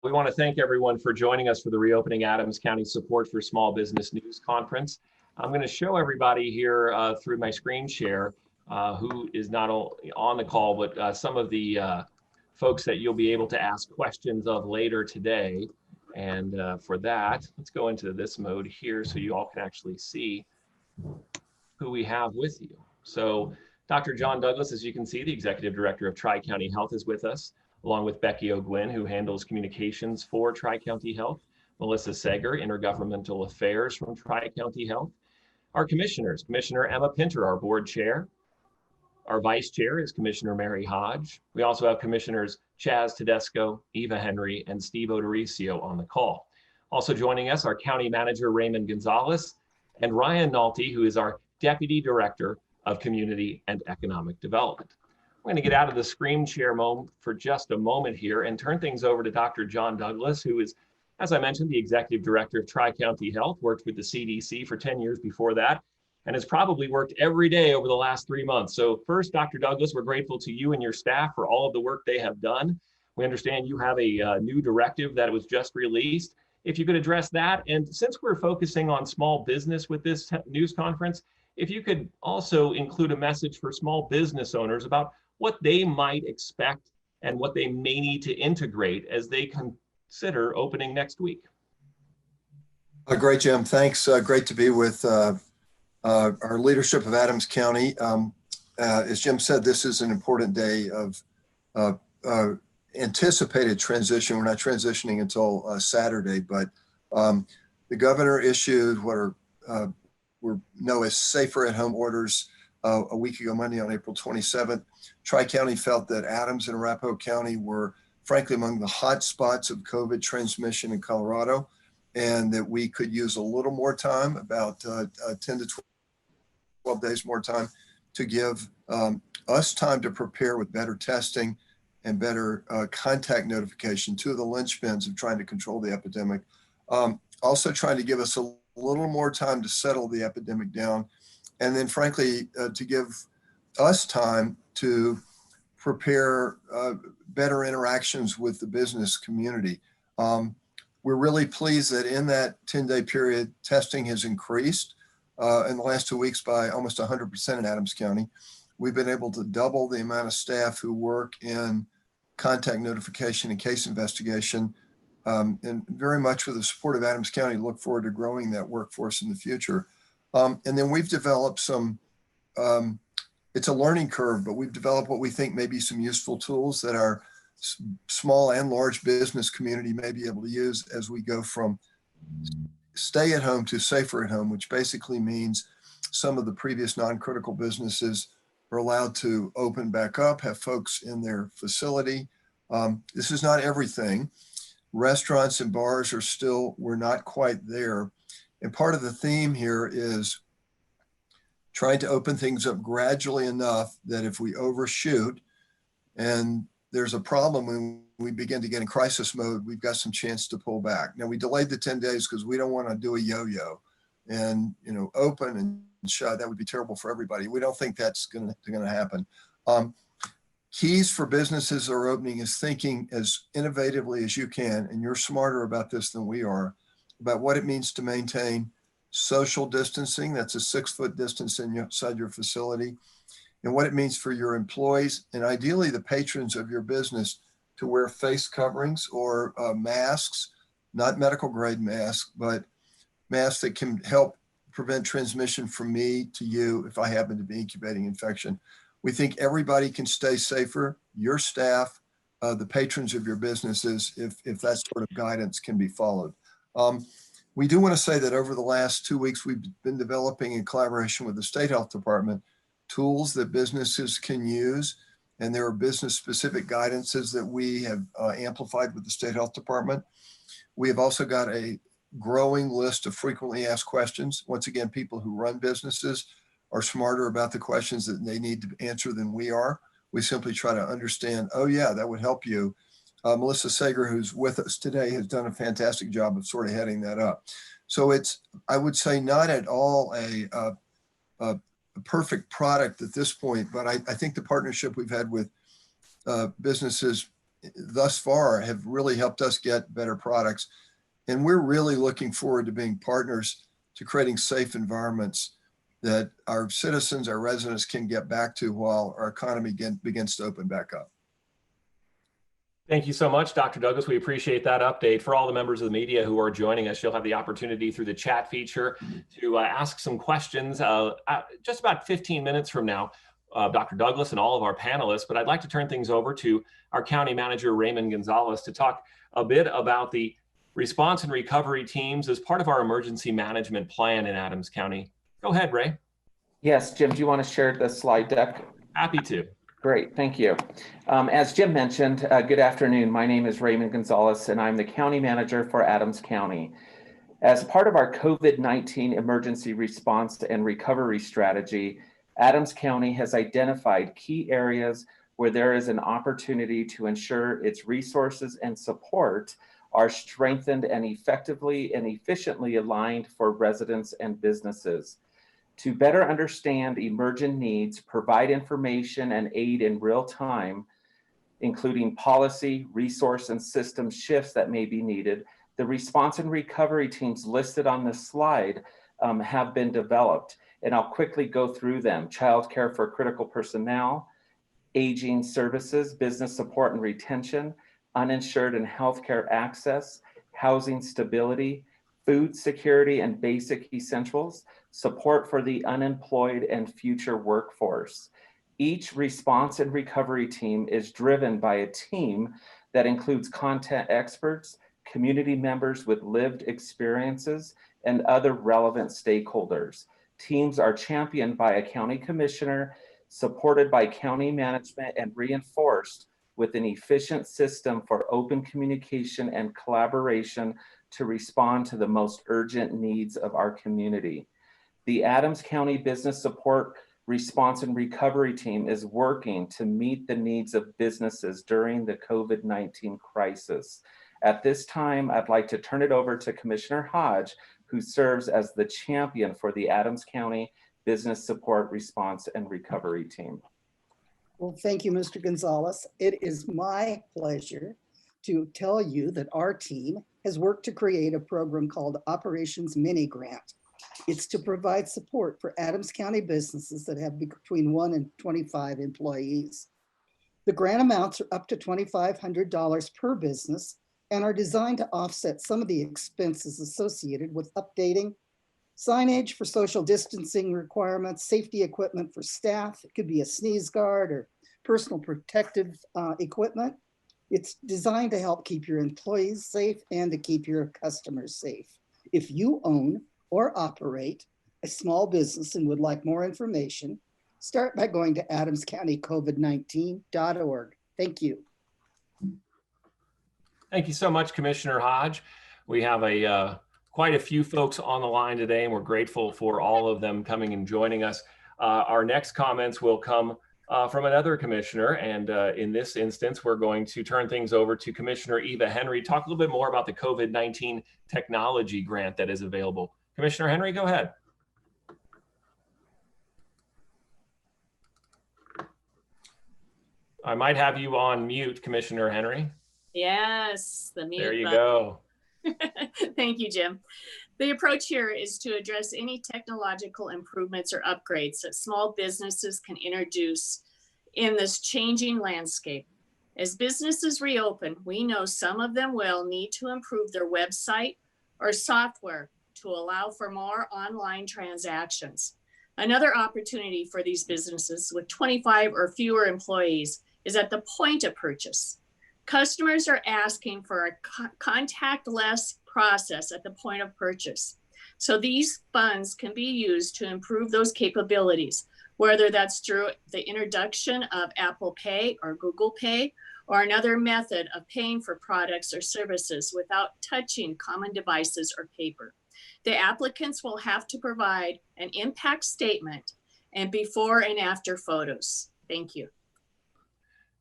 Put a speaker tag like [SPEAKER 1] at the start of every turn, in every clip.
[SPEAKER 1] We want to thank everyone for joining us for the Reopening Adams County Support for Small Business News Conference. I'm going to show everybody here through my screen share who is not on the call, but some of the folks that you'll be able to ask questions of later today. And for that, let's go into this mode here so you all can actually see who we have with you. So Dr. John Douglas, as you can see, the Executive Director of Tri-County Health is with us, along with Becky O'Gwin, who handles communications for Tri-County Health, Melissa Sager, Intergovernmental Affairs from Tri-County Health. Our commissioners, Commissioner Emma Pinter, our board chair. Our vice chair is Commissioner Mary Hodge. We also have Commissioners Chaz Tedesco, Eva Henry, and Steve O'Dorisio on the call. Also joining us are County Manager Raymond Gonzalez and Ryan Nolte, who is our Deputy Director of Community and Economic Development. I'm going to get out of the screen share mode for just a moment here and turn things over to Dr. John Douglas, who is, as I mentioned, the Executive Director of Tri-County Health, worked with the CDC for 10 years before that, and has probably worked every day over the last 3 months. So first, Dr. Douglas, we're grateful to you and your staff for all of the work they have done. We understand you have a new directive that was just released. If you could address that, and since we're focusing on small business with this news conference, if you could also include a message for small business owners about what they might expect and what they may need to integrate as they consider opening next week.
[SPEAKER 2] Great, Jim. Thanks. Great to be with our leadership of Adams County. As Jim said, this is an important day of anticipated transition. We're not transitioning until Saturday, but the governor issued what are we know as safer at home orders a week ago, Monday on April 27th. Tri-County felt that Adams and Arapahoe County were frankly among the hot spots of COVID transmission in Colorado, and that we could use a little more time, about 10 to 12 days more time, to give us time to prepare with better testing and better contact notification, two of the linchpins of trying to control the epidemic. Also trying to give us a little more time to settle the epidemic down. And then frankly, to give us time to prepare better interactions with the business community. We're really pleased that in that 10-day period, testing has increased in the last 2 weeks by almost 100% in Adams County. We've been able to double the amount of staff who work in contact notification and case investigation. And very much with the support of Adams County, look forward to growing that workforce in the future. And then we've developed some, it's a learning curve, but we've developed what we think may be some useful tools that our small and large business community may be able to use as we go from stay at home to safer at home, which basically means some of the previous non-critical businesses are allowed to open back up, have folks in their facility. This is not everything. Restaurants and bars are still, we're not quite there. And part of the theme here is trying to open things up gradually enough that if we overshoot and there's a problem when we begin to get in crisis mode, we've got some chance to pull back. Now, we delayed the 10 days because we don't want to do a yo-yo and, open and shut. That would be terrible for everybody. We don't think that's going to happen. Keys for businesses that are opening is thinking as innovatively as you can, and you're smarter about this than we are, about what it means to maintain social distancing. That's a 6-foot distance inside your facility, and what it means for your employees and ideally the patrons of your business to wear face coverings or masks, not medical grade masks, but masks that can help prevent transmission from me to you if I happen to be incubating infection. We think everybody can stay safer, your staff, the patrons of your businesses, if that sort of guidance can be followed. We do want to say that over the last 2 weeks, we've been developing in collaboration with the State Health Department tools that businesses can use. And there are business specific guidances that we have amplified with the State Health Department. We have also got a growing list of frequently asked questions. Once again, people who run businesses are smarter about the questions that they need to answer than we are. We simply try to understand, oh yeah, that would help you. Melissa Sager, who's with us today, has done a fantastic job of sort of heading that up. So it's, I would say, not at all a perfect product at this point, but I think the partnership we've had with businesses thus far have really helped us get better products. And we're really looking forward to being partners to creating safe environments that our citizens, our residents can get back to while our economy begins to open back up.
[SPEAKER 1] Thank you so much, Dr. Douglas. We appreciate that update. For all the members of the media who are joining us, you'll have the opportunity through the chat feature to ask some questions just about 15 minutes from now, Dr. Douglas and all of our panelists. But I'd like to turn things over to our county manager, Raymond Gonzalez, to talk a bit about the response and recovery teams as part of our emergency management plan in Adams County. Go ahead, Ray.
[SPEAKER 3] Yes, Jim, do you want to share the slide deck?
[SPEAKER 1] Happy to.
[SPEAKER 3] Great, thank you. As Jim mentioned, good afternoon. My name is Raymond Gonzalez, and I'm the county manager for Adams County. As part of our COVID-19 emergency response and recovery strategy, Adams County has identified key areas where there is an opportunity to ensure its resources and support are strengthened and effectively and efficiently aligned for residents and businesses. To better understand emergent needs, provide information and aid in real time, including policy, resource, and system shifts that may be needed, the response and recovery teams listed on this slide have been developed. And I'll quickly go through them. Child care for critical personnel, aging services, business support and retention, uninsured and healthcare access, housing stability, food security and basic essentials, support for the unemployed and future workforce. Each response and recovery team is driven by a team that includes content experts, community members with lived experiences, and other relevant stakeholders. Teams are championed by a county commissioner, supported by county management, and reinforced with an efficient system for open communication and collaboration to respond to the most urgent needs of our community. The Adams County Business Support Response and Recovery Team is working to meet the needs of businesses during the COVID-19 crisis. At this time, I'd like to turn it over to Commissioner Hodge, who serves as the champion for the Adams County Business Support Response and Recovery Team.
[SPEAKER 4] Well, thank you, Mr. Gonzalez. It is my pleasure to tell you that our team has worked to create a program called Operations Mini Grant. It's to provide support for Adams County businesses that have between 1 and 25 employees. The grant amounts are up to $2,500 per business and are designed to offset some of the expenses associated with updating signage for social distancing requirements, safety equipment for staff. It could be a sneeze guard or personal protective equipment. It's designed to help keep your employees safe and to keep your customers safe. If you own or operate a small business and would like more information, start by going to adamscountycovid19.org. Thank you.
[SPEAKER 1] Thank you so much, Commissioner Hodge. We have quite a few folks on the line today, and we're grateful for all of them coming and joining us. Our next comments will come from another commissioner, and in this instance, we're going to turn things over to Commissioner Eva Henry, talk a little bit more about the COVID-19 technology grant that is available. Commissioner Henry, go ahead. I might have you on mute, Commissioner Henry.
[SPEAKER 5] Yes, the mute
[SPEAKER 1] There you
[SPEAKER 5] button.
[SPEAKER 1] go.
[SPEAKER 5] Thank you, Jim. The approach here is to address any technological improvements or upgrades that small businesses can introduce in this changing landscape. As businesses reopen, we know some of them will need to improve their website or software to allow for more online transactions. Another opportunity for these businesses with 25 or fewer employees is at the point of purchase. Customers are asking for a contactless process at the point of purchase. So these funds can be used to improve those capabilities, whether that's through the introduction of Apple Pay or Google Pay, or another method of paying for products or services without touching common devices or paper. The applicants will have to provide an impact statement and before and after photos. Thank you.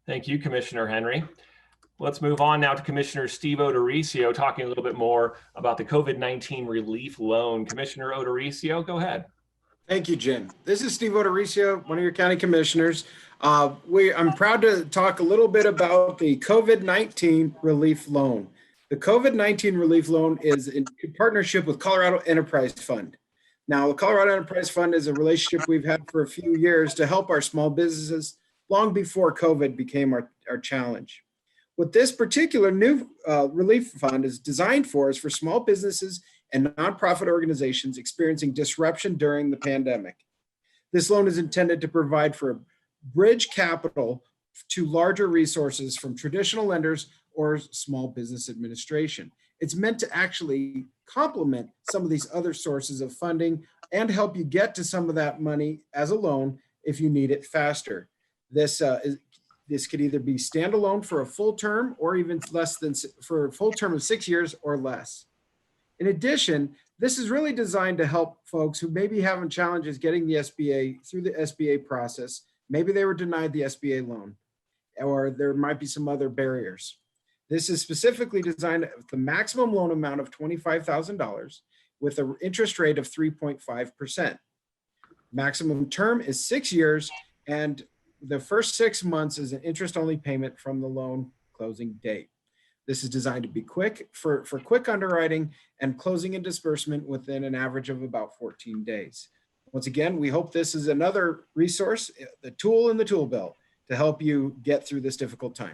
[SPEAKER 1] Thank you, Commissioner Henry. Let's move on now to Commissioner Steve O'Dorisio, talking a little bit more about the COVID-19 relief loan. Commissioner O'Dorisio, go ahead.
[SPEAKER 6] Thank you, Jim. This is Steve Odorizio, one of your county commissioners. I'm proud to talk a little bit about the COVID-19 relief loan. The COVID-19 relief loan is in partnership with Colorado Enterprise Fund. Now, the Colorado Enterprise Fund is a relationship we've had for a few years to help our small businesses long before COVID became our challenge. What this particular new relief fund is designed for is for small businesses and nonprofit organizations experiencing disruption during the pandemic. This loan is intended to provide for bridge capital to larger resources from traditional lenders or small business administration. It's meant to actually complement some of these other sources of funding and help you get to some of that money as a loan if you need it faster. This could either be standalone for a full term or even less than for a full term of 6 years or less. In addition, this is really designed to help folks who may be having challenges getting the SBA through the SBA process. Maybe they were denied the SBA loan, or there might be some other barriers. This is specifically designed with the maximum loan amount of $25,000 with an interest rate of 3.5%. Maximum term is 6 years, and the first 6 months is an interest-only payment from the loan closing date. This is designed to be quick for quick underwriting and closing and disbursement within an average of about 14 days. Once again, we hope this is another resource, the tool in the tool belt to help you get through this difficult time.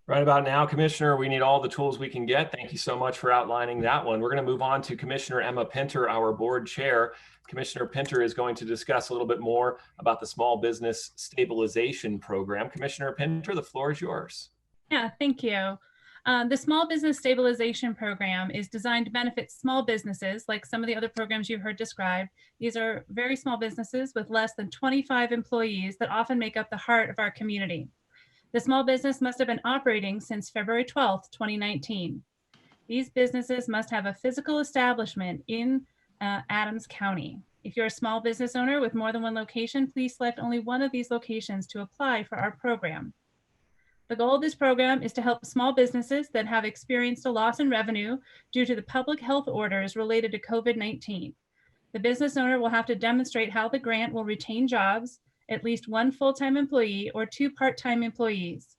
[SPEAKER 1] Right about now, Commissioner, we need all the tools we can get. Thank you so much for outlining that one. We're going to move on to Commissioner Emma Pinter, our board chair. Commissioner Pinter is going to discuss a little bit more about the Small Business Stabilization Program. Commissioner Pinter, the floor is yours.
[SPEAKER 7] Yeah, thank you. The Small Business Stabilization Program is designed to benefit small businesses like some of the other programs you heard described. These are very small businesses with less than 25 employees that often make up the heart of our community. The small business must have been operating since February 12th, 2019. These businesses must have a physical establishment in Adams County. If you're a small business owner with more than one location, please select only one of these locations to apply for our program. The goal of this program is to help small businesses that have experienced a loss in revenue due to the public health orders related to COVID-19. The business owner will have to demonstrate how the grant will retain jobs, at least one full-time employee or 2 part-time employees.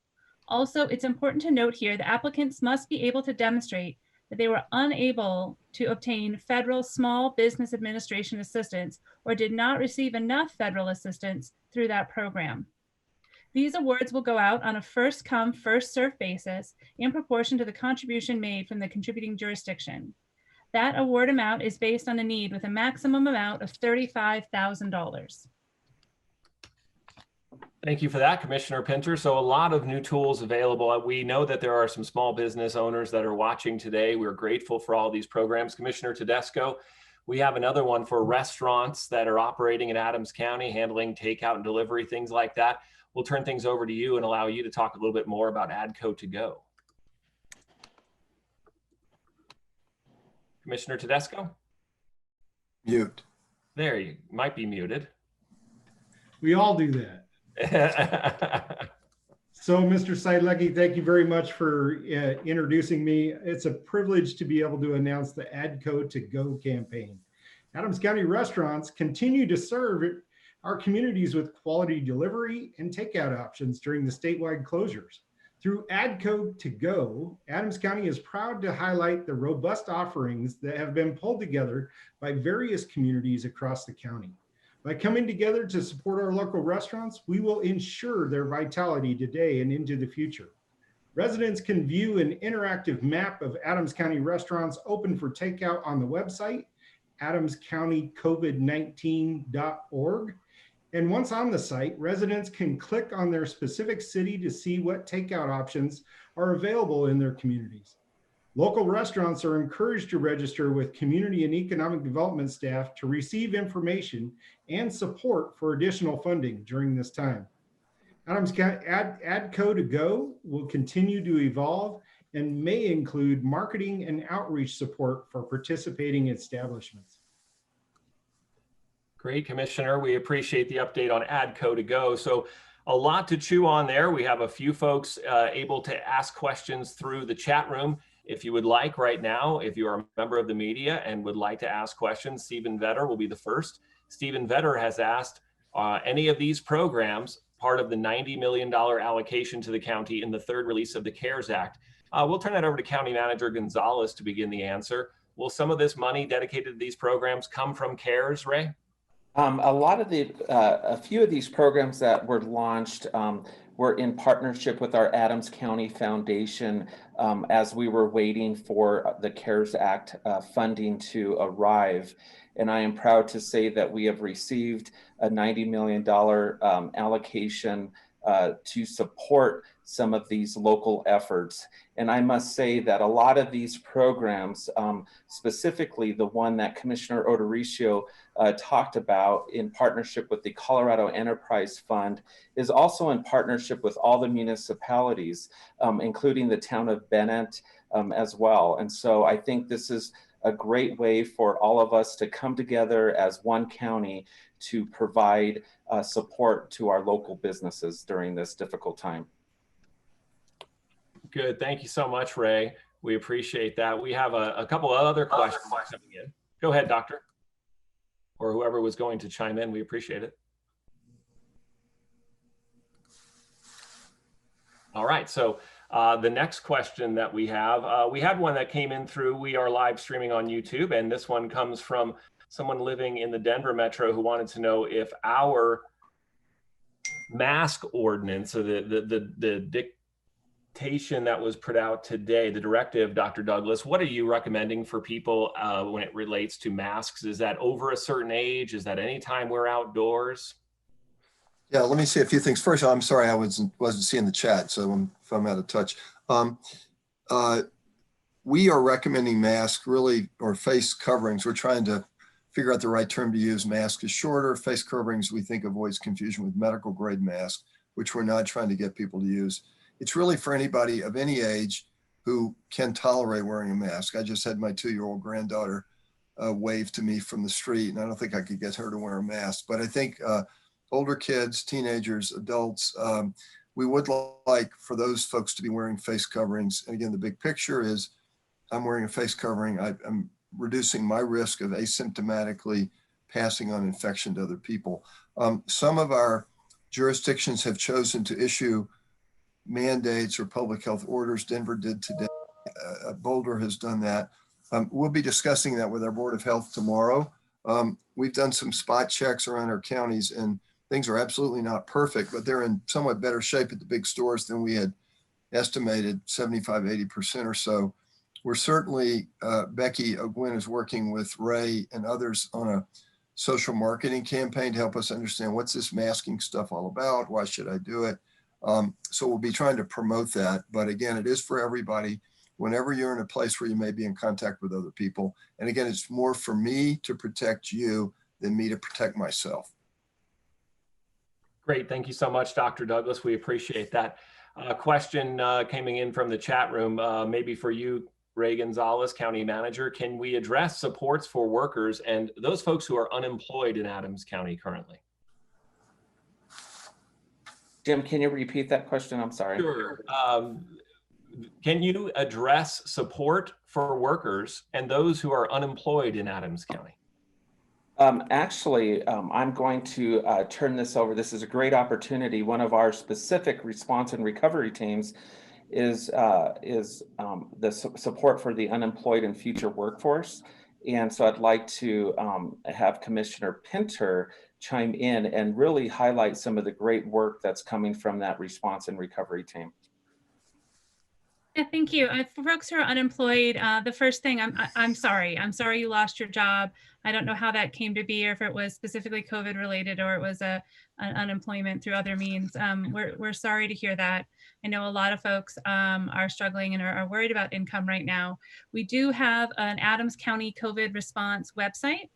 [SPEAKER 7] Also, it's important to note here that applicants must be able to demonstrate that they were unable to obtain federal Small Business Administration assistance or did not receive enough federal assistance through that program. These awards will go out on a first come, first served basis in proportion to the contribution made from the contributing jurisdiction. That award amount is based on a need with a maximum amount of $35,000.
[SPEAKER 1] Thank you for that, Commissioner Pinter. So a lot of new tools available. We know that there are some small business owners that are watching today. We're grateful for all these programs. Commissioner Tedesco, we have another one for restaurants that are operating in Adams County, handling takeout and delivery, things like that. We'll turn things over to you and allow you to talk a little bit more about ADCO to go. Commissioner Tedesco?
[SPEAKER 2] Mute.
[SPEAKER 1] There, you might be muted.
[SPEAKER 8] We all do that. So, Mr. Seidlecki, thank you very much for introducing me. It's a privilege to be able to announce the ADCO to Go campaign. Adams County restaurants continue to serve our communities with quality delivery and takeout options during the statewide closures. Through ADCO to Go, Adams County is proud to highlight the robust offerings that have been pulled together by various communities across the county. By coming together to support our local restaurants, we will ensure their vitality today and into the future. Residents can view an interactive map of Adams County restaurants open for takeout on the website, adamscountycovid19.org. And once on the site, residents can click on their specific city to see what takeout options are available in their communities. Local restaurants are encouraged to register with community and economic development staff to receive information and support for additional funding during this time. Adams County ADCO to Go will continue to evolve and may include marketing and outreach support for participating establishments.
[SPEAKER 1] Great, Commissioner. We appreciate the update on ADCO to Go. So a lot to chew on there. We have a few folks able to ask questions through the chat room. If you would like right now, if you are a member of the media and would like to ask questions, Stephen Vetter will be the first. Stephen Vetter has asked, any of these programs part of the $90 million allocation to the county in the third release of the CARES Act? We'll turn that over to County Manager Gonzalez to begin the answer. Will some of this money dedicated to these programs come from CARES, Ray?
[SPEAKER 3] A few of these programs that were launched were in partnership with our Adams County Foundation as we were waiting for the CARES Act funding to arrive. And I am proud to say that we have received a $90 million allocation to support some of these local efforts. And I must say that a lot of these programs, specifically the one that Commissioner Odoricio talked about in partnership with the Colorado Enterprise Fund, is also in partnership with all the municipalities, including the town of Bennett as well. And so I think this is a great way for all of us to come together as one county to provide support to our local businesses during this difficult time.
[SPEAKER 1] Good. Thank you so much, Ray. We appreciate that. We have a couple of other questions coming in. Go ahead, Doctor, or whoever was going to chime in. We appreciate it. All right. So the next question that we had one that came in through, we are live streaming on YouTube, and this one comes from someone living in the Denver metro who wanted to know if our mask ordinance, so the dictation that was put out today, the directive, Dr. Douglas, what are you recommending for people when it relates to masks? Is that over a certain age? Is that anytime we're outdoors?
[SPEAKER 2] Yeah, let me say a few things. First, I'm sorry I wasn't seeing the chat, so if I'm out of touch. We are recommending masks, really, or face coverings. We're trying to figure out the right term to use. Mask is shorter. Face coverings, we think, avoids confusion with medical grade masks, which we're not trying to get people to use. It's really for anybody of any age who can tolerate wearing a mask. I just had my 2-year-old granddaughter wave to me from the street, and I don't think I could get her to wear a mask. But I think older kids, teenagers, adults, we would like for those folks to be wearing face coverings. And again, the big picture is I'm wearing a face covering. I'm reducing my risk of asymptomatically passing on infection to other people. Some of our jurisdictions have chosen to issue mandates or public health orders. Denver did today. Boulder has done that. We'll be discussing that with our Board of Health tomorrow. We've done some spot checks around our counties, and things are absolutely not perfect, but they're in somewhat better shape at the big stores than we had estimated, 75, 80% or so. We're certainly, Becky O'Gwin is working with Ray and others on a social marketing campaign to help us understand what's this masking stuff all about? Why should I do it? So we'll be trying to promote that. But again, it is for everybody whenever you're in a place where you may be in contact with other people. And again, it's more for me to protect you than me to protect myself.
[SPEAKER 1] Great. Thank you so much, Dr. Douglas. We appreciate that. Question coming in from the chat room, maybe for you, Ray Gonzalez, County Manager. Can we address supports for workers and those folks who are unemployed in Adams County currently?
[SPEAKER 3] Jim, can you repeat that question? I'm sorry.
[SPEAKER 1] Sure. Can you address support for workers and those who are unemployed in Adams County?
[SPEAKER 3] I'm going to turn this over. This is a great opportunity. One of our specific response and recovery teams is the support for the unemployed and future workforce. And so I'd like to have Commissioner Pinter chime in and really highlight some of the great work that's coming from that response and recovery team.
[SPEAKER 7] Yeah, thank you. For folks who are unemployed, the first thing, I'm sorry. I'm sorry you lost your job. I don't know how that came to be, or if it was specifically COVID related, or it was an unemployment through other means. We're sorry to hear that. I know a lot of folks are struggling and are worried about income right now. We do have an Adams County COVID response website.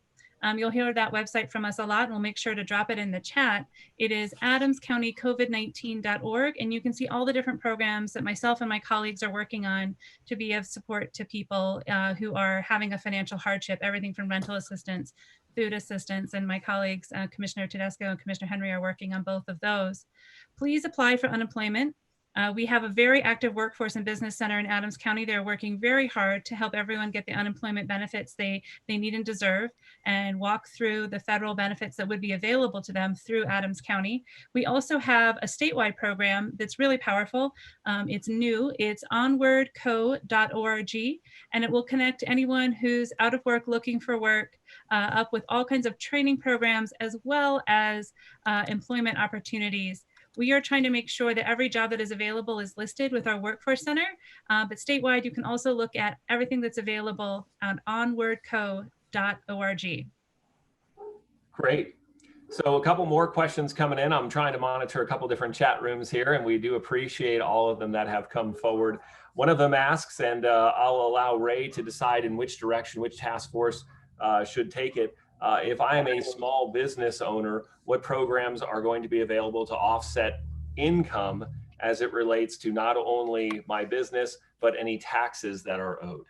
[SPEAKER 7] You'll hear that website from us a lot, and we'll make sure to drop it in the chat. It is adamscountycovid19.org, and you can see all the different programs that myself and my colleagues are working on to be of support to people who are having a financial hardship, everything from rental assistance, food assistance, and my colleagues, Commissioner Tedesco and Commissioner Henry, are working on both of those. Please apply for unemployment. We have a very active workforce and business center in Adams County. They're working very hard to help everyone get the unemployment benefits they need and deserve, and walk through the federal benefits that would be available to them through Adams County. We also have a statewide program that's really powerful. It's new. It's onwardco.org, and it will connect anyone who's out of work looking for work up with all kinds of training programs as well as employment opportunities. We are trying to make sure that every job that is available is listed with our Workforce Center, but statewide, you can also look at everything that's available on onwardco.org.
[SPEAKER 1] Great. So a couple more questions coming in. I'm trying to monitor a couple different chat rooms here, and we do appreciate all of them that have come forward. One of them asks, and I'll allow Ray to decide in which direction, which task force should take it. If I am a small business owner, what programs are going to be available to offset income as it relates to not only my business, but any taxes that are owed?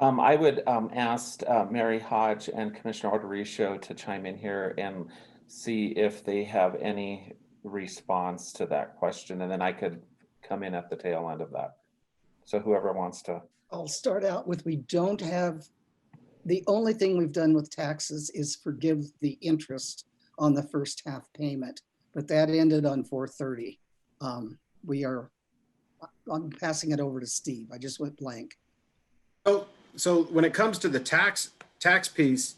[SPEAKER 3] I would ask Mary Hodge and Commissioner Ordericio to chime in here and see if they have any response to that question, and then I could come in at the tail end of that. So whoever wants to.
[SPEAKER 4] I'll start out with, we don't have, the only thing we've done with taxes is forgive the interest on the first half payment, but that ended on 4/30. I'm passing it over to Steve. I just went blank.
[SPEAKER 6] So when it comes to the tax piece,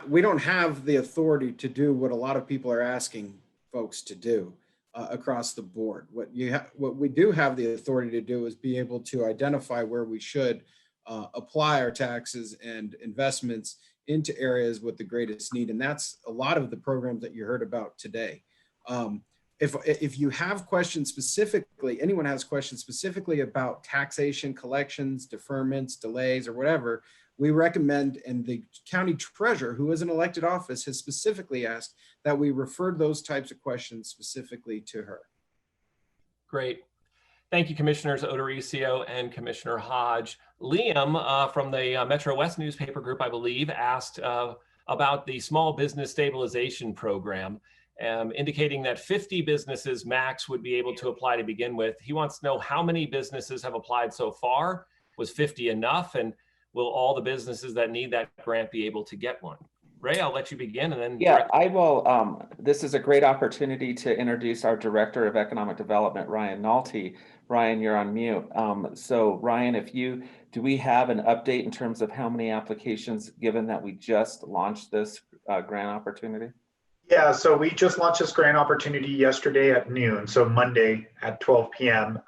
[SPEAKER 6] we don't have the authority to do what a lot of people are asking folks to do across the board. What we do have the authority to do is be able to identify where we should apply our taxes and investments into areas with the greatest need. And that's a lot of the programs that you heard about today. If you have questions specifically, anyone has questions specifically about taxation, collections, deferments, delays, or whatever, we recommend, and the county treasurer, who is an elected office, has specifically asked that we refer those types of questions specifically to her.
[SPEAKER 1] Great. Thank you, Commissioners Ordericio and Commissioner Hodge. Liam from the Metro West newspaper group, I believe, asked about the Small Business Stabilization Program, indicating that 50 businesses max would be able to apply to begin with. He wants to know how many businesses have applied so far. Was 50 enough? And will all the businesses that need that grant be able to get one? Ray, I'll let you begin and then.
[SPEAKER 3] Yeah, I will. This is a great opportunity to introduce our Director of Economic Development, Ryan Nolte. Ryan, you're on mute. So Ryan, do we have an update in terms of how many applications, given that we just launched this grant opportunity?
[SPEAKER 9] Yeah, so we just launched this grant opportunity yesterday at noon, so Monday at 12 p.m.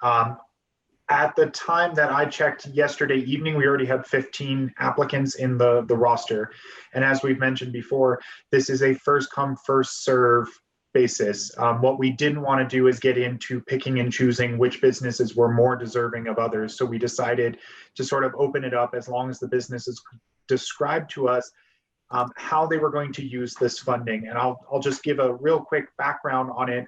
[SPEAKER 9] At the time that I checked yesterday evening, we already had 15 applicants in the roster. And as we've mentioned before, this is a first come, first serve basis. What we didn't want to do is get into picking and choosing which businesses were more deserving of others. So we decided to sort of open it up as long as the businesses described to us how they were going to use this funding. And I'll just give a real quick background on it.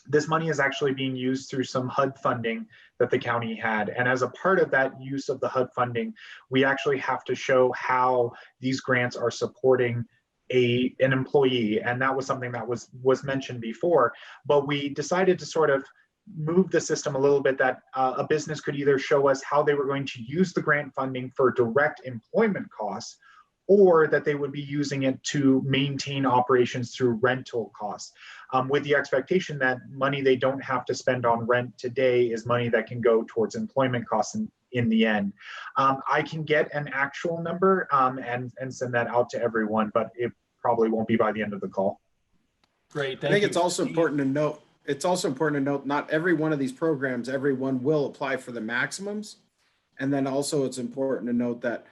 [SPEAKER 9] This money is actually being used through some HUD funding that the county had. And as a part of that use of the HUD funding, we actually have to show how these grants are supporting an employee. And that was something that was mentioned before. But we decided to sort of move the system a little bit, that a business could either show us how they were going to use the grant funding for direct employment costs, or that they would be using it to maintain operations through rental costs, with the expectation that money they don't have to spend on rent today is money that can go towards employment costs in the end. I can get an actual number and send that out to everyone, but it probably won't be by the end of the call.
[SPEAKER 1] Great,
[SPEAKER 6] thank you. I think it's also important to note, not every one of these programs, everyone will apply for the maximums. And then also it's important to note that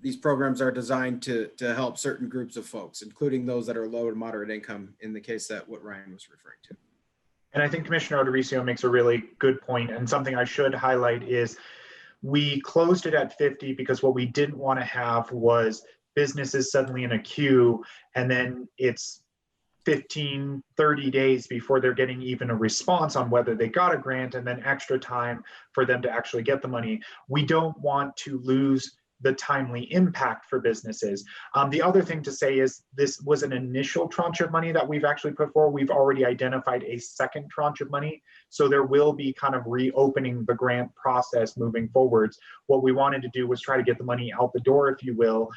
[SPEAKER 6] these programs are designed to help certain groups of folks, including those that are low to moderate income, in the case that what Ryan was referring to.
[SPEAKER 9] And I think Commissioner Ordericio makes a really good point. And something I should highlight is we closed it at 50 because what we didn't want to have was businesses suddenly in a queue, and then it's 15, 30 days before they're getting even a response on whether they got a grant, and then extra time for them to actually get the money. We don't want to lose the timely impact for businesses. The other thing to say is this was an initial tranche of money that we've actually put forward. We've already identified a second tranche of money. So there will be kind of reopening the grant process moving forwards. What we wanted to do was try to get the money out the door, if you will,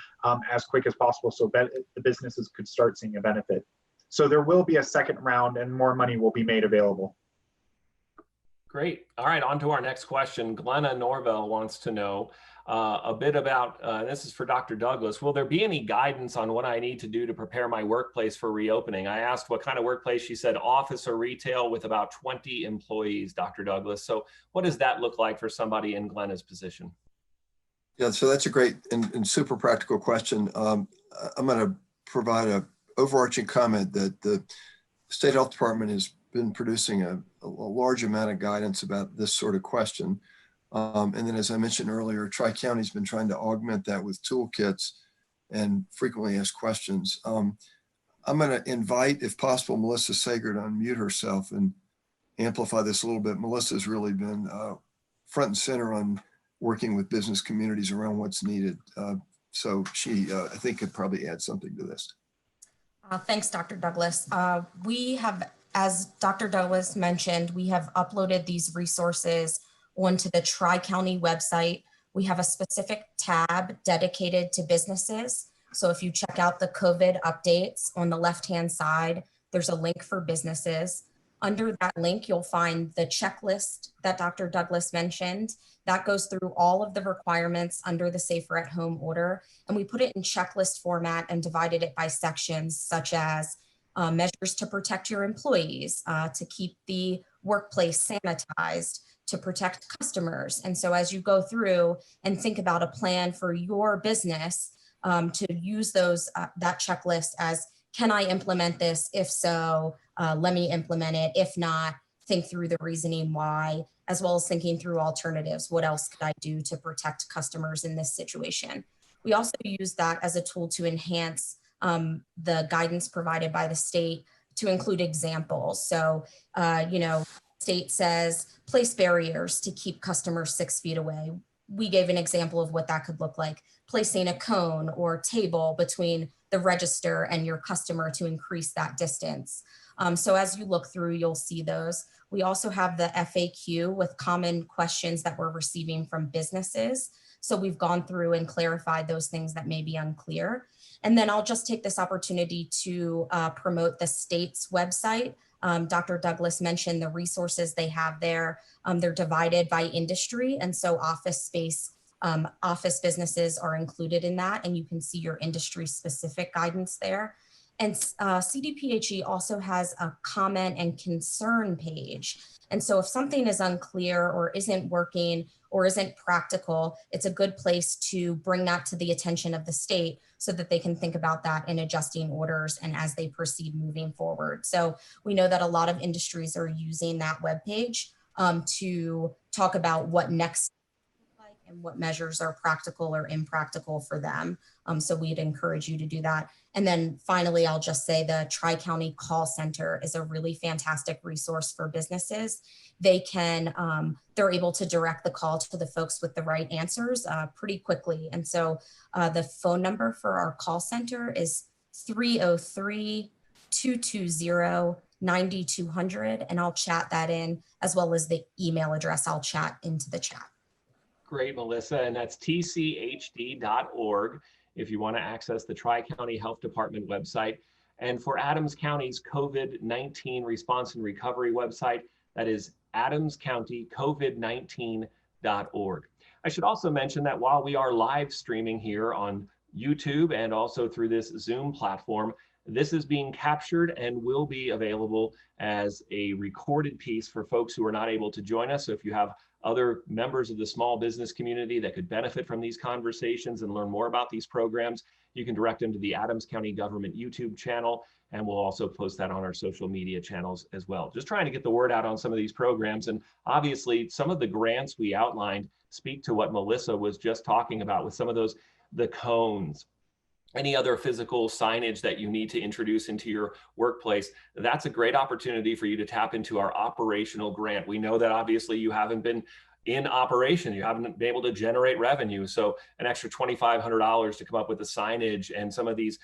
[SPEAKER 9] as quick as possible so that the businesses could start seeing a benefit. So there will be a second round and more money will be made available.
[SPEAKER 1] Great. All right, on to our next question. Glenna Norvell wants to know a bit about, this is for Dr. Douglas, will there be any guidance on what I need to do to prepare my workplace for reopening? I asked what kind of workplace. She said office or retail with about 20 employees, Dr. Douglas. So what does that look like for somebody in Glenna's position?
[SPEAKER 2] Yeah, so that's a great and super practical question. I'm going to provide an overarching comment that the State Health Department has been producing a large amount of guidance about this sort of question. And then, as I mentioned earlier, Tri-County's been trying to augment that with toolkits and frequently asked questions. I'm going to invite, if possible, Melissa Sager to unmute herself and amplify this a little bit. Melissa's really been front and center on working with business communities around what's needed. So she, I think, could probably add something to this.
[SPEAKER 10] Thanks, Dr. Douglas. We have, as Dr. Douglas mentioned, we have uploaded these resources onto the Tri-County website. We have a specific tab dedicated to businesses. So if you check out the COVID updates on the left-hand side, there's a link for businesses. Under that link, you'll find the checklist that Dr. Douglas mentioned. That goes through all of the requirements under the Safer at Home order. And we put it in checklist format and divided it by sections, such as measures to protect your employees, to keep the workplace sanitized, to protect customers. And so as you go through and think about a plan for your business, to use those that checklist as, can I implement this? If so, let me implement it. If not, think through the reasoning why, as well as thinking through alternatives. What else could I do to protect customers in this situation? We also use that as a tool to enhance the guidance provided by the state to include examples. So, state says, place barriers to keep customers 6 feet away. We gave an example of what that could look like, placing a cone or table between the register and your customer to increase that distance. So as you look through, you'll see those. We also have the FAQ with common questions that we're receiving from businesses. So we've gone through and clarified those things that may be unclear. And then I'll just take this opportunity to promote the state's website. Dr. Douglas mentioned the resources they have there. They're divided by industry. And so office space, office businesses are included in that. And you can see your industry specific guidance there. And CDPHE also has a comment and concern page. And so if something is unclear or isn't working or isn't practical, it's a good place to bring that to the attention of the state so that they can think about that in adjusting orders and as they proceed moving forward. So we know that a lot of industries are using that webpage to talk about what next like and what measures are practical or impractical for them. So we'd encourage you to do that. And then finally, I'll just say the Tri-County Call Center is a really fantastic resource for businesses. They can, they're able to direct the call to the folks with the right answers pretty quickly. And so the phone number for our call center is 303-220-9200. And I'll chat that in, as well as the email address I'll chat into the chat.
[SPEAKER 1] Great, Melissa, and that's tchd.org if you want to access the Tri-County Health Department website. And for Adams County's COVID-19 response and recovery website, that is adamscountycovid19.org. I should also mention that while we are live streaming here on YouTube and also through this Zoom platform, this is being captured and will be available as a recorded piece for folks who are not able to join us. So if you have other members of the small business community that could benefit from these conversations and learn more about these programs, you can direct them to the Adams County Government YouTube channel, and we'll also post that on our social media channels as well. Just trying to get the word out on some of these programs. And obviously some of the grants we outlined speak to what Melissa was just talking about with some of those, the cones, any other physical signage that you need to introduce into your workplace, that's a great opportunity for you to tap into our operational grant. We know that obviously you haven't been in operation, you haven't been able to generate revenue. So an extra $2,500 to come up with the signage and some of these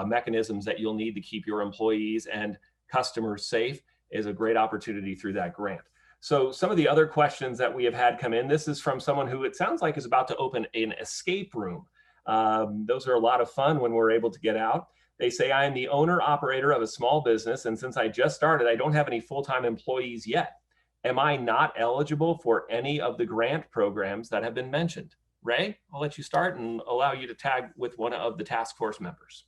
[SPEAKER 1] mechanisms that you'll need to keep your employees and customers safe is a great opportunity through that grant. So some of the other questions that we have had come in, this is from someone who it sounds like is about to open an escape room. Those are a lot of fun when we're able to get out. They say, I am the owner operator of a small business, and since I just started, I don't have any full-time employees yet. Am I not eligible for any of the grant programs that have been mentioned? Ray, I'll let you start and allow you to tag with one of the task force members.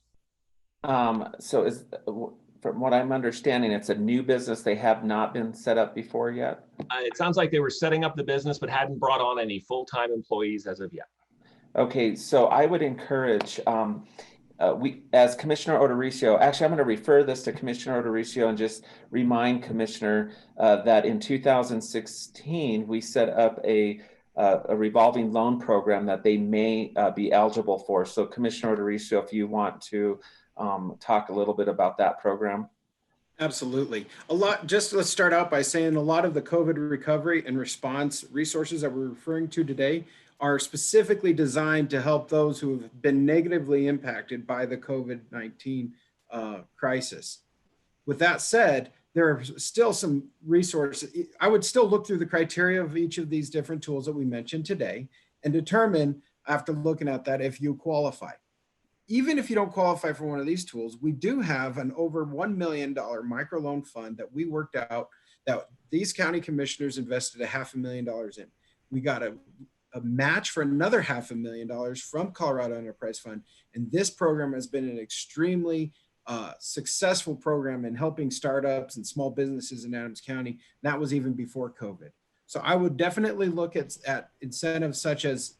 [SPEAKER 3] From what I'm understanding, it's a new business. They have not been set up before yet.
[SPEAKER 1] It sounds like they were setting up the business, but hadn't brought on any full-time employees as of yet.
[SPEAKER 3] Okay, so I would encourage, as Commissioner Odoricio, actually, I'm going to refer this to Commissioner Odoricio and just remind Commissioner that in 2016, we set up a revolving loan program that they may be eligible for. So Commissioner Odoricio, if you want to talk a little bit about that program.
[SPEAKER 6] Absolutely. Let's start out by saying a lot of the COVID recovery and response resources that we're referring to today are specifically designed to help those who have been negatively impacted by the COVID-19 crisis. With that said, there are still some resources. I would still look through the criteria of each of these different tools that we mentioned today and determine, after looking at that, if you qualify. Even if you don't qualify for one of these tools, we do have an over $1 million microloan fund that we worked out that these county commissioners invested $500,000 in. We got a match for another $500,000 from Colorado Enterprise Fund. And this program has been an extremely successful program in helping startups and small businesses in Adams County. That was even before COVID. So I would definitely look at incentives such as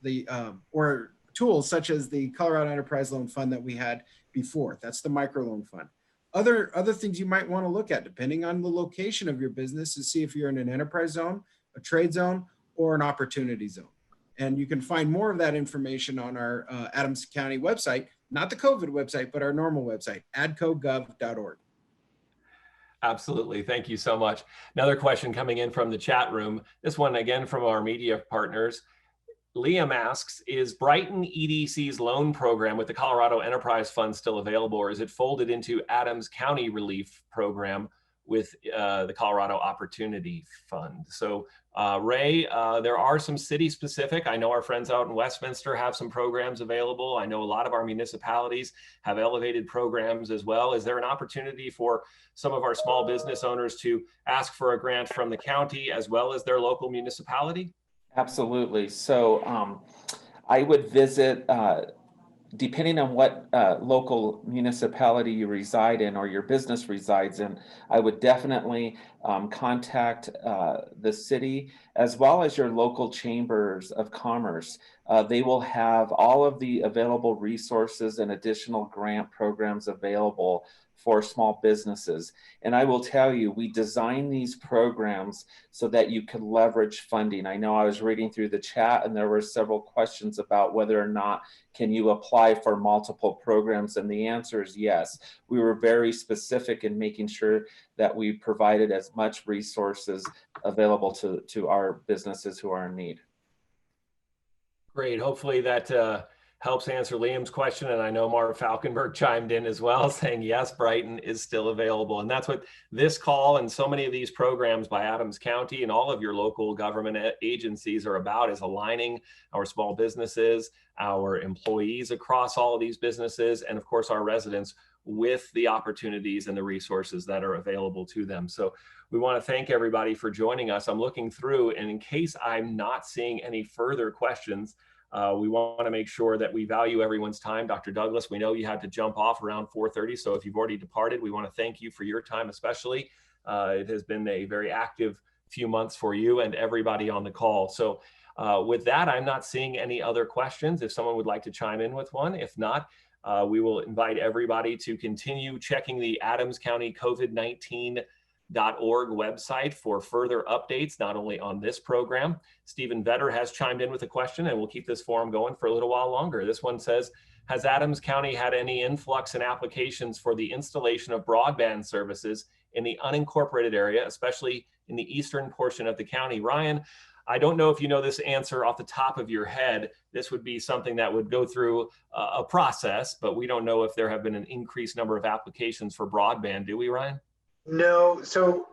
[SPEAKER 6] or tools such as the Colorado Enterprise Loan Fund that we had before. That's the microloan fund. Other things you might want to look at, depending on the location of your business, is see if you're in an enterprise zone, a trade zone, or an opportunity zone. And you can find more of that information on our Adams County website, not the COVID website, but our normal website, adcogov.org.
[SPEAKER 1] Absolutely. Thank you so much. Another question coming in from the chat room. This one again from our media partners. Liam asks, is Brighton EDC's loan program with the Colorado Enterprise Fund still available, or is it folded into Adams County Relief Program with the Colorado Opportunity Fund? So Ray, there are some city specific. I know our friends out in Westminster have some programs available. I know a lot of our municipalities have elevated programs as well. Is there an opportunity for some of our small business owners to ask for a grant from the county as well as their local municipality?
[SPEAKER 3] Absolutely. So I would visit, depending on what local municipality you reside in or your business resides in, I would definitely contact the city as well as your local chambers of commerce. They will have all of the available resources and additional grant programs available for small businesses. And I will tell you, we design these programs so that you can leverage funding. I know I was reading through the chat and there were several questions about whether or not can you apply for multiple programs, and the answer is yes. We were very specific in making sure that we provided as much resources available to our businesses who are in need.
[SPEAKER 1] Great. Hopefully that helps answer Liam's question. And I know Marv Falkenberg chimed in as well, saying, yes, Brighton is still available. And that's what this call and so many of these programs by Adams County and all of your local government agencies are about, is aligning our small businesses, our employees across all of these businesses, and of course, our residents with the opportunities and the resources that are available to them. So we want to thank everybody for joining us. I'm looking through, and in case I'm not seeing any further questions, we want to make sure that we value everyone's time. Dr. Douglas, we know you had to jump off around 4:30, so if you've already departed, we want to thank you for your time especially. It has been a very active few months for you and everybody on the call. So with that, I'm not seeing any other questions. If someone would like to chime in with one, if not, we will invite everybody to continue checking the Adams County COVID-19.org website for further updates, not only on this program. Stephen Vetter has chimed in with a question, and we'll keep this forum going for a little while longer. This one says, has Adams County had any influx in applications for the installation of broadband services in the unincorporated area, especially in the eastern portion of the county? Ryan, I don't know if you know this answer off the top of your head. This would be something that would go through a process, but we don't know if there have been an increased number of applications for broadband. Do we, Ryan?
[SPEAKER 9] No, so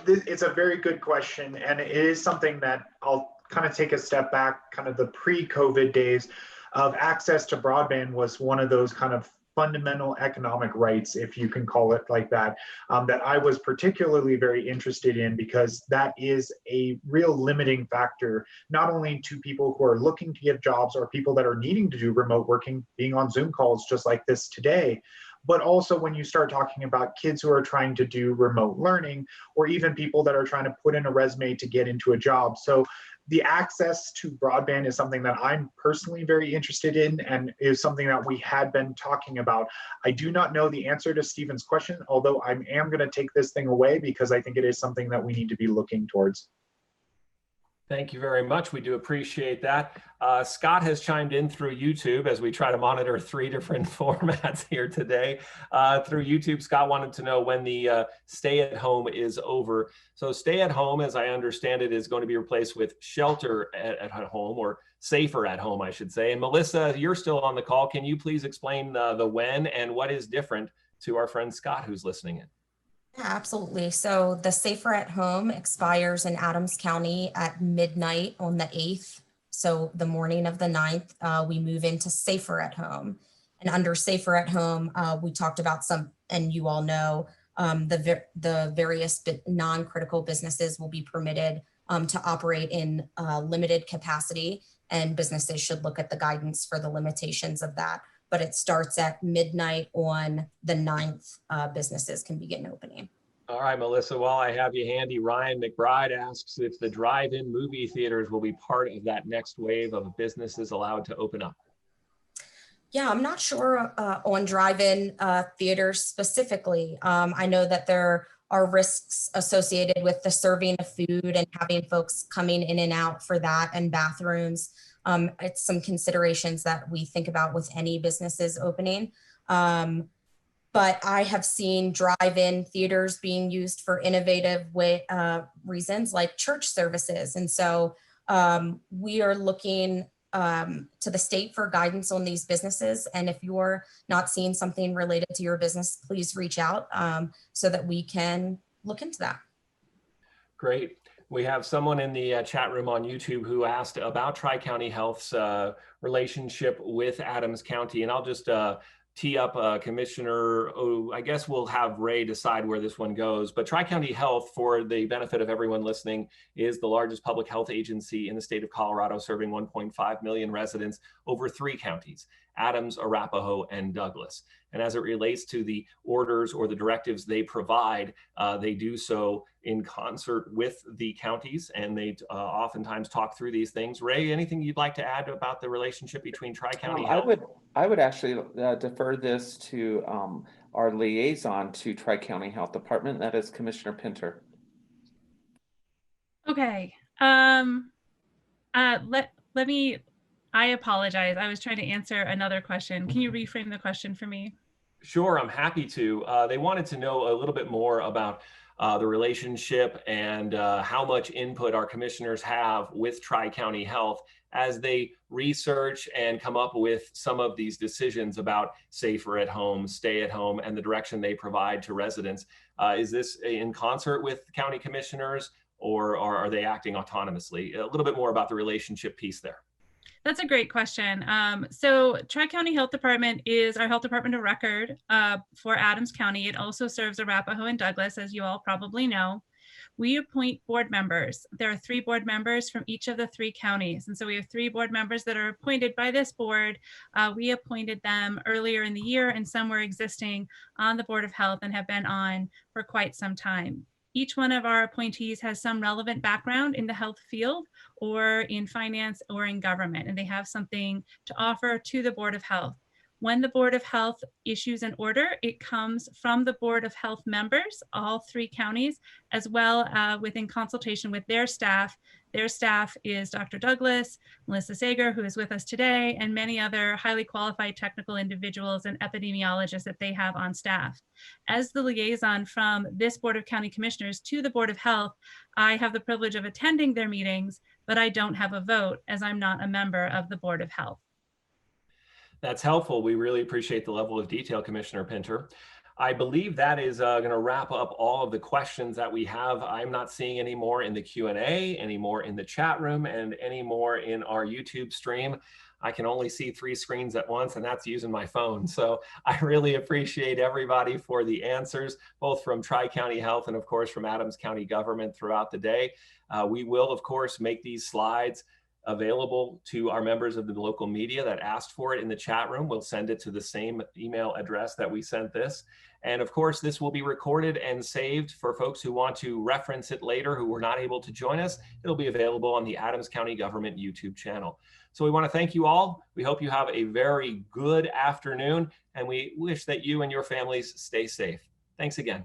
[SPEAKER 9] it's a very good question, and it is something that I'll kind of take a step back. Kind of the pre-COVID days of access to broadband was one of those kind of fundamental economic rights, if you can call it like that, that I was particularly very interested in, because that is a real limiting factor, not only to people who are looking to get jobs or people that are needing to do remote working, being on Zoom calls just like this today, but also when you start talking about kids who are trying to do remote learning, or even people that are trying to put in a resume to get into a job. So the access to broadband is something that I'm personally very interested in, and is something that we had been talking about. I do not know the answer to Stephen's question, although I am going to take this thing away because I think it is something that we need to be looking towards.
[SPEAKER 1] Thank you very much. We do appreciate that. Scott has chimed in through YouTube as we try to monitor 3 different formats here today. Through YouTube, Scott wanted to know when the stay at home is over. So stay at home, as I understand it, is going to be replaced with shelter at home, or safer at home, I should say. And Melissa, you're still on the call. Can you please explain the when and what is different to our friend Scott who's listening in?
[SPEAKER 10] Yeah, absolutely. So the Safer at Home expires in Adams County at midnight on the 8th. So the morning of the 9th, we move into Safer at Home. And under Safer at Home, we talked about some, and you all know, the various non-critical businesses will be permitted to operate in limited capacity, and businesses should look at the guidance for the limitations of that. But it starts at midnight on the 9th, businesses can begin opening.
[SPEAKER 1] All right, Melissa, while I have you handy, Ryan McBride asks if the drive-in movie theaters will be part of that next wave of businesses allowed to open up.
[SPEAKER 10] Yeah, I'm not sure on drive-in theaters specifically. I know that there are risks associated with the serving of food and having folks coming in and out for that, and bathrooms. It's some considerations that we think about with any businesses opening. But I have seen drive-in theaters being used for innovative reasons, like church services. And so we are looking to the state for guidance on these businesses. And if you're not seeing something related to your business, please reach out so that we can look into that.
[SPEAKER 1] Great. We have someone in the chat room on YouTube who asked about Tri-County Health's relationship with Adams County. And I'll just tee up Commissioner, I guess we'll have Ray decide where this one goes. But Tri-County Health, for the benefit of everyone listening, is the largest public health agency in the state of Colorado, serving 1.5 million residents over 3 counties: Adams, Arapahoe, and Douglas. And as it relates to the orders or the directives they provide, they do so in concert with the counties, and they oftentimes talk through these things. Ray, anything you'd like to add about the relationship between Tri-County Health?
[SPEAKER 3] I would actually defer this to our liaison to Tri-County Health Department, that is Commissioner Pinter.
[SPEAKER 7] Okay. Let me, I apologize. I was trying to answer another question. Can you reframe the question for me?
[SPEAKER 1] Sure, I'm happy to. They wanted to know a little bit more about the relationship and how much input our commissioners have with Tri-County Health as they research and come up with some of these decisions about safer at home, stay at home, and the direction they provide to residents. Is this in concert with county commissioners, or are they acting autonomously? A little bit more about the relationship piece there.
[SPEAKER 7] That's a great question. So Tri-County Health Department is our health department of record for Adams County. It also serves Arapahoe and Douglas, as you all probably know. We appoint board members. There are 3 board members from each of the 3 counties. And so we have 3 board members that are appointed by this board. We appointed them earlier in the year, and some were existing on the Board of Health and have been on for quite some time. Each one of our appointees has some relevant background in the health field or in finance or in government, and they have something to offer to the Board of Health. When the Board of Health issues an order, it comes from the Board of Health members, all 3 counties, as well within consultation with their staff Their staff is Dr. Douglas, Melissa Sager, who is with us today, and many other highly qualified technical individuals and epidemiologists that they have on staff. As the liaison from this Board of County Commissioners to the Board of Health, I have the privilege of attending their meetings, but I don't have a vote as I'm not a member of the Board of Health.
[SPEAKER 1] That's helpful. We really appreciate the level of detail, Commissioner Pinter. I believe that is going to wrap up all of the questions that we have. I'm not seeing any more in the Q&A, any more in the chat room, and any more in our YouTube stream. I can only see 3 screens at once, and that's using my phone. So I really appreciate everybody for the answers, both from Tri-County Health and of course from Adams County Government throughout the day. We will, of course, make these slides available to our members of the local media that asked for it in the chat room. We'll send it to the same email address that we sent this. And of course, this will be recorded and saved for folks who want to reference it later who were not able to join us. It'll be available on the Adams County Government YouTube channel. So we want to thank you all. We hope you have a very good afternoon, and we wish that you and your families stay safe. Thanks again.